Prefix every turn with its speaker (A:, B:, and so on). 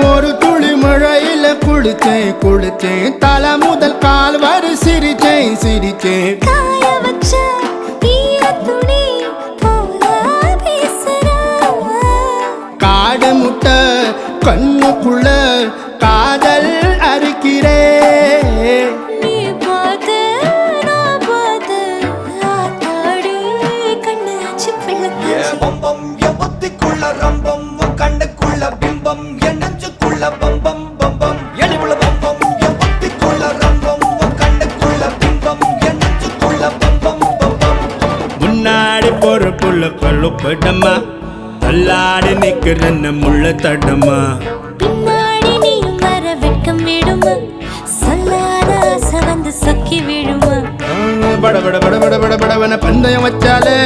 A: ஒரு துளி மழையில குளிச்சேன் குளிச்சேன் தலை முதல் கால் வரை சிரிச்சேன் சிரிச்சேன்
B: காய வச்ச ஈரத்துணி போல பேசுற
A: காடு முட்டை கண்ணுக்குள்ள காதல் அறுக்கிறே
B: நீ பார்த்து நான் பார்த்து ஆத்தாடி கண்ணு ஆச்சு பிள்ளைக்காச்சு
C: பம்பம் என் புத்திக்குள்ள ரம்பம் உன் கண்ணுக்குள்ள பிம்பம் என் நெஞ்சுக்குள்ள பம்பம் பம்பம் எளிவுள்ள பம்பம் என் புத்திக்குள்ள ரம்பம் உன் கண்ணுக்குள்ள பிம்பம் என் நெஞ்சுக்குள்ள பம்பம் பம்பம்
A: முன்னாடி போற புள்ள கல்லுப்படமா தள்ளாடி நிக்கிறன்ன முள்ள தடமா
B: பின்னாடி நீயும் வர வெட்கம் விடுமா சொல்லாத ஆசை வந்து சொக்கி விடுமா
A: பட பட பட பட பட படவன பந்தயம் வச்சாலே